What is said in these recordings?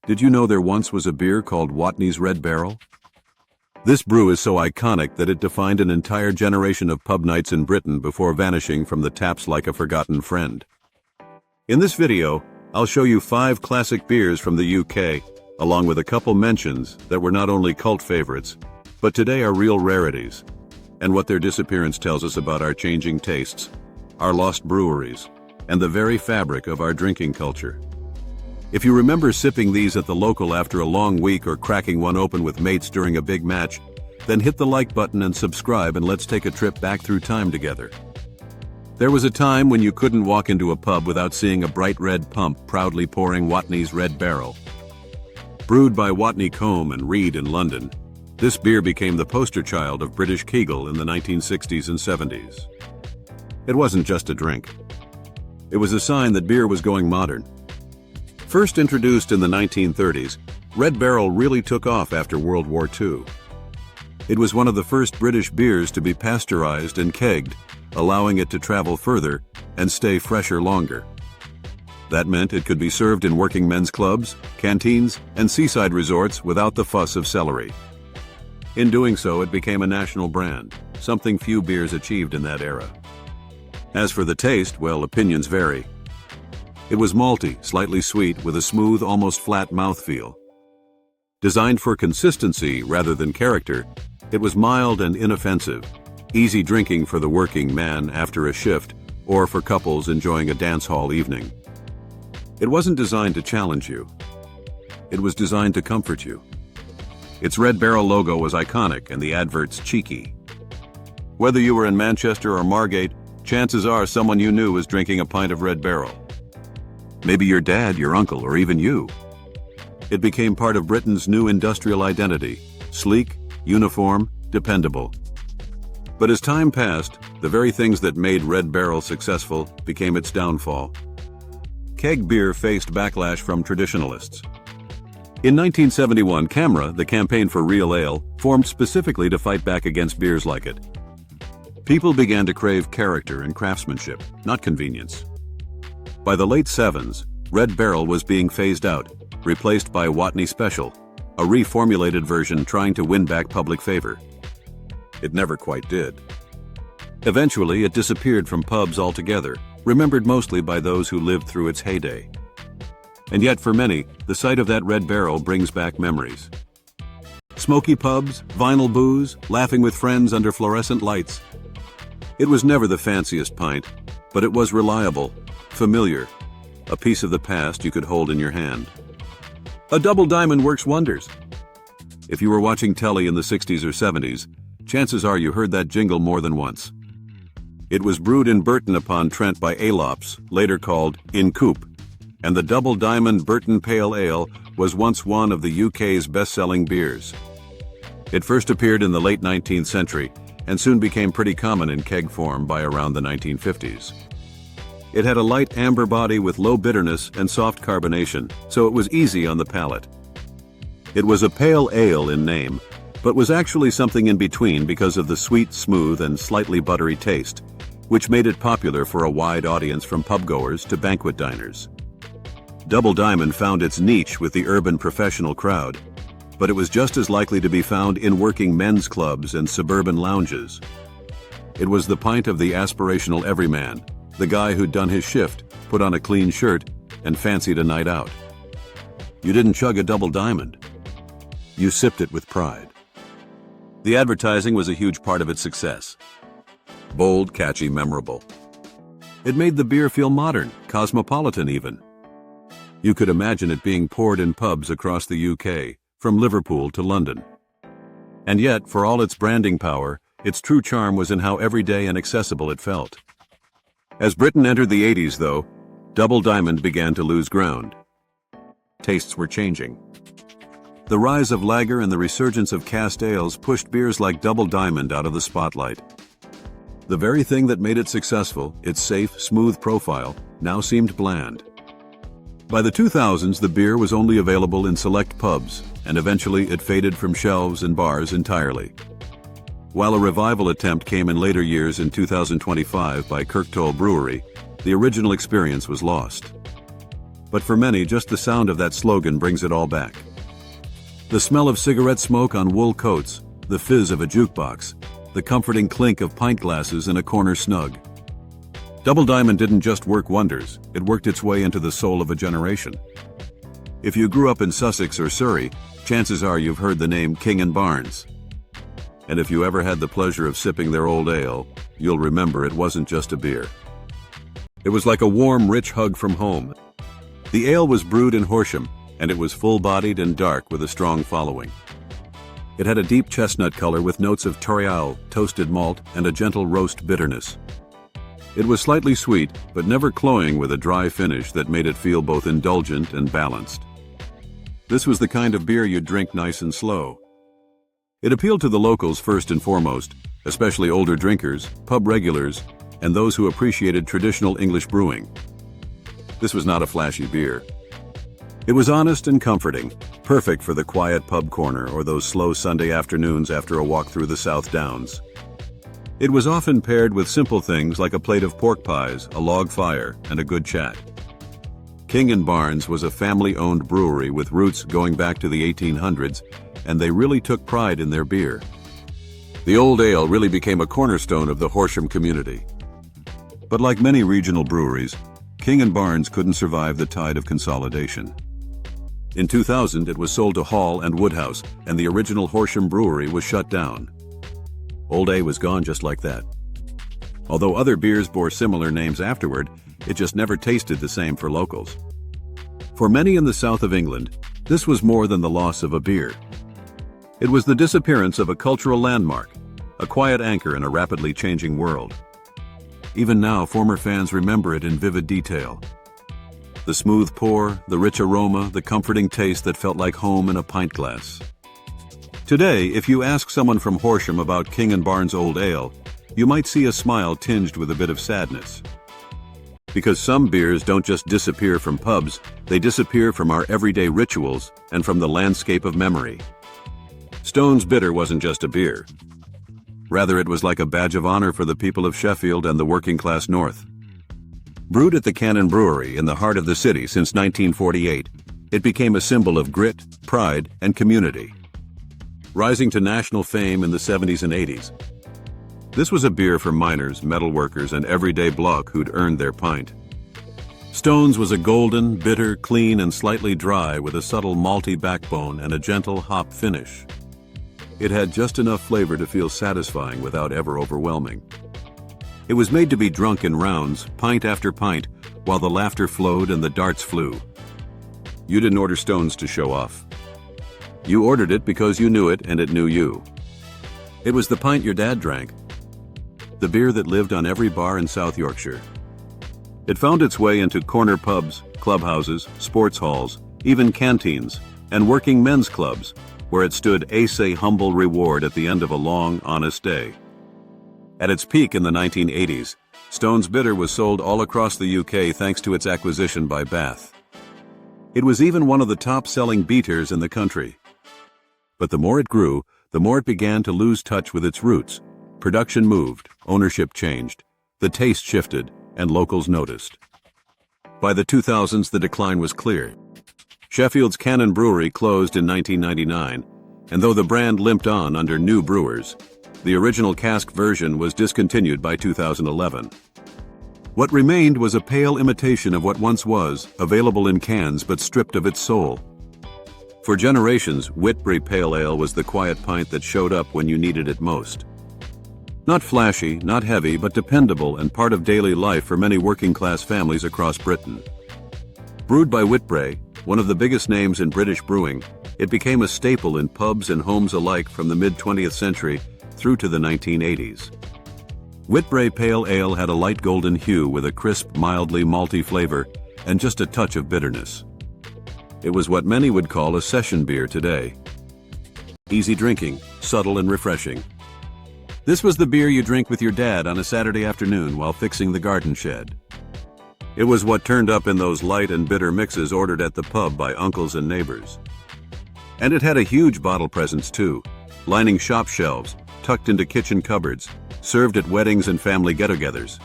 Did you know there once was a beer called Watney's Red Barrel? This brew is so iconic that it defined an entire generation of pub nights in Britain before vanishing from the taps like a forgotten friend. In this video, I'll show you 5 classic beers from the UK, along with a couple mentions that were not only cult favorites, but today are real rarities, and what their disappearance tells us about our changing tastes, our lost breweries, and the very fabric of our drinking culture. If you remember sipping these at the local after a long week or cracking one open with mates during a big match, then hit the like button and subscribe, and let's take a trip back through time together. There was a time when you couldn't walk into a pub without seeing a bright red pump proudly pouring Watney's Red Barrel. Brewed by Watney Combe and Reed in London, this beer became the poster child of British Kegel in the 1960s and 70s. It wasn't just a drink. It was a sign that beer was going modern. First introduced in the 1930s, Red Barrel really took off after World War II. It was one of the first British beers to be pasteurized and kegged, allowing it to travel further and stay fresher longer. That meant it could be served in working men's clubs, canteens, and seaside resorts without the fuss of celery. In doing so, it became a national brand, something few beers achieved in that era. As for the taste, well, opinions vary. It was malty, slightly sweet, with a smooth, almost flat mouthfeel. Designed for consistency rather than character, it was mild and inoffensive, easy drinking for the working man after a shift, or for couples enjoying a dance hall evening. It wasn't designed to challenge you. It was designed to comfort you. Its Red Barrel logo was iconic and the adverts cheeky. Whether you were in Manchester or Margate, chances are someone you knew was drinking a pint of Red Barrel. Maybe your dad, your uncle, or even you. It became part of Britain's new industrial identity: sleek, uniform, dependable. But as time passed, the very things that made Red Barrel successful became its downfall. Keg beer faced backlash from traditionalists. In 1971, CAMRA, the Campaign for Real Ale, formed specifically to fight back against beers like it. People began to crave character and craftsmanship, not convenience. By the late 70s, Red Barrel was being phased out, replaced by Watney Special, a reformulated version trying to win back public favor. It never quite did. Eventually, it disappeared from pubs altogether, remembered mostly by those who lived through its heyday. And yet for many, the sight of that Red Barrel brings back memories. Smoky pubs, vinyl booze, laughing with friends under fluorescent lights. It was never the fanciest pint, but it was reliable, familiar, a piece of the past you could hold in your hand. A double diamond works wonders. If you were watching telly in the 60s or 70s, chances are you heard that jingle more than once. It was brewed in Burton-upon-Trent by Alops, later called In Coupe, and the Double Diamond Burton Pale Ale was once one of the UK's best-selling beers. It first appeared in the late 19th century and soon became pretty common in keg form by around the 1950s. It had a light amber body with low bitterness and soft carbonation, so it was easy on the palate. It was a pale ale in name, but was actually something in between because of the sweet, smooth, and slightly buttery taste, which made it popular for a wide audience from pubgoers to banquet diners. Double Diamond found its niche with the urban professional crowd, but it was just as likely to be found in working men's clubs and suburban lounges. It was the pint of the aspirational everyman, the guy who'd done his shift, put on a clean shirt, and fancied a night out. You didn't chug a Double Diamond. You sipped it with pride. The advertising was a huge part of its success. Bold, catchy, memorable. It made the beer feel modern, cosmopolitan even. You could imagine it being poured in pubs across the UK, from Liverpool to London. And yet, for all its branding power, its true charm was in how everyday and accessible it felt. As Britain entered the 80s, though, Double Diamond began to lose ground. Tastes were changing. The rise of lager and the resurgence of cask ales pushed beers like Double Diamond out of the spotlight. The very thing that made it successful, its safe, smooth profile, now seemed bland. By the 2000s, the beer was only available in select pubs, and eventually it faded from shelves and bars entirely. While a revival attempt came in later years in 2025 by Kirktoll Brewery, the original experience was lost. but for many, just the sound of that slogan brings it all back. The smell of cigarette smoke on wool coats, the fizz of a jukebox, the comforting clink of pint glasses in a corner snug. Double Diamond didn't just work wonders, it worked its way into the soul of a generation. If you grew up in Sussex or Surrey, chances are you've heard the name King and Barnes. And if you ever had the pleasure of sipping their old ale, you'll remember it wasn't just a beer. It was like a warm, rich hug from home. The ale was brewed in Horsham, and it was full-bodied and dark with a strong following. It had a deep chestnut color with notes of Torial, toasted malt, and a gentle roast bitterness. It was slightly sweet, but never cloying with a dry finish that made it feel both indulgent and balanced. This was the kind of beer you'd drink nice and slow. It appealed to the locals first and foremost, especially older drinkers, pub regulars, and those who appreciated traditional English brewing. This was not a flashy beer. It was honest and comforting, perfect for the quiet pub corner or those slow Sunday afternoons after a walk through the South Downs. It was often paired with simple things like a plate of pork pies, a log fire, and a good chat. King and Barnes was a family-owned brewery with roots going back to the 1800s, and they really took pride in their beer. The old ale really became a cornerstone of the Horsham community. But like many regional breweries, King and Barnes couldn't survive the tide of consolidation. In 2000, it was sold to Hall and Woodhouse, and the original Horsham brewery was shut down. Old Ale was gone just like that. Although other beers bore similar names afterward, it just never tasted the same for locals. For many in the south of England, this was more than the loss of a beer. It was the disappearance of a cultural landmark, a quiet anchor in a rapidly changing world. Even now, former fans remember it in vivid detail. The smooth pour, the rich aroma, the comforting taste that felt like home in a pint glass. Today, if you ask someone from Horsham about King and Barnes Old Ale, you might see a smile tinged with a bit of sadness. Because some beers don't just disappear from pubs, they disappear from our everyday rituals and from the landscape of memory. Stone's Bitter wasn't just a beer. Rather, it was like a badge of honor for the people of Sheffield and the working-class North. Brewed at the Cannon Brewery in the heart of the city since 1948, it became a symbol of grit, pride, and community. Rising to national fame in the 70s and 80s. This was a beer for miners, metalworkers, and everyday bloke who'd earned their pint. Stone's was a golden, bitter, clean, and slightly dry with a subtle malty backbone and a gentle hop finish. It had just enough flavor to feel satisfying without ever overwhelming. It was made to be drunk in rounds, pint after pint, while the laughter flowed and the darts flew. You didn't order Stone's to show off. You ordered it because you knew it and it knew you. It was the pint your dad drank. The beer that lived on every bar in South Yorkshire. It found its way into corner pubs, clubhouses, sports halls, even canteens, and working men's clubs, where it stood a humble reward at the end of a long, honest day. At its peak in the 1980s, Stone's Bitter was sold all across the UK thanks to its acquisition by Bath. It was even one of the top-selling beaters in the country. But the more it grew, the more it began to lose touch with its roots. Production moved, ownership changed, the taste shifted, and locals noticed. By the 2000s, the decline was clear. Sheffield's Cannon Brewery closed in 1999, and though the brand limped on under new brewers, the original cask version was discontinued by 2011. What remained was a pale imitation of what once was, available in cans but stripped of its soul. For generations, Whitbury Pale Ale was the quiet pint that showed up when you needed it most. Not flashy, not heavy, but dependable and part of daily life for many working-class families across Britain. Brewed by Whitbray, one of the biggest names in British brewing, it became a staple in pubs and homes alike from the mid-20th century through to the 1980s. Whitbray Pale Ale had a light golden hue with a crisp, mildly malty flavor and just a touch of bitterness. It was what many would call a session beer today. Easy drinking, subtle and refreshing. This was the beer you drink with your dad on a Saturday afternoon while fixing the garden shed. It was what turned up in those light and bitter mixes ordered at the pub by uncles and neighbors. And it had a huge bottle presence too, lining shop shelves, tucked into kitchen cupboards, served at weddings and family get-togethers.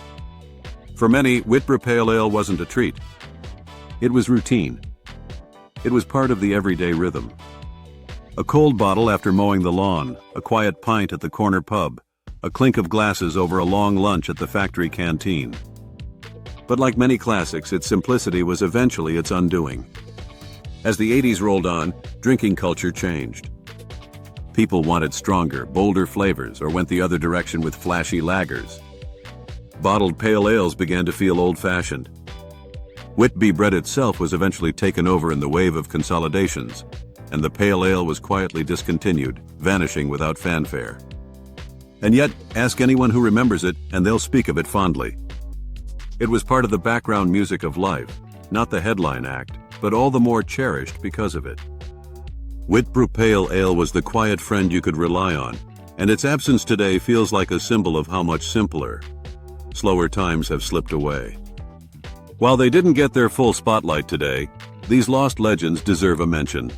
For many, Whitbray Pale Ale wasn't a treat. It was routine. It was part of the everyday rhythm. A cold bottle after mowing the lawn, a quiet pint at the corner pub, a clink of glasses over a long lunch at the factory canteen. But like many classics, its simplicity was eventually its undoing. As the 80s rolled on, drinking culture changed. People wanted stronger, bolder flavors or went the other direction with flashy lagers. Bottled pale ales began to feel old-fashioned. Whitby bread itself was eventually taken over in the wave of consolidations, and the pale ale was quietly discontinued, vanishing without fanfare. And yet, ask anyone who remembers it, and they'll speak of it fondly. It was part of the background music of life, not the headline act, but all the more cherished because of it. Whitby Pale Ale was the quiet friend you could rely on, and its absence today feels like a symbol of how much simpler, slower times have slipped away. While they didn't get their full spotlight today, these lost legends deserve a mention.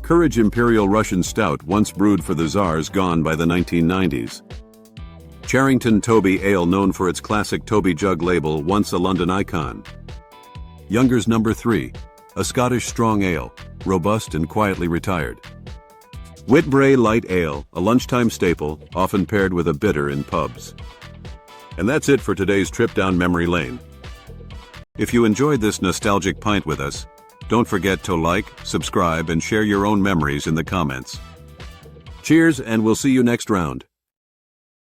Courage Imperial Russian Stout, once brewed for the Tsars, gone by the 1990s. Charrington Toby Ale, known for its classic Toby jug label, once a London icon. Younger's No. 3, a Scottish strong ale, robust and quietly retired. Whitbray Light Ale, a lunchtime staple, often paired with a bitter in pubs. And that's it for today's trip down memory lane. If you enjoyed this nostalgic pint with us, don't forget to like, subscribe, and share your own memories in the comments. Cheers, and we'll see you next round.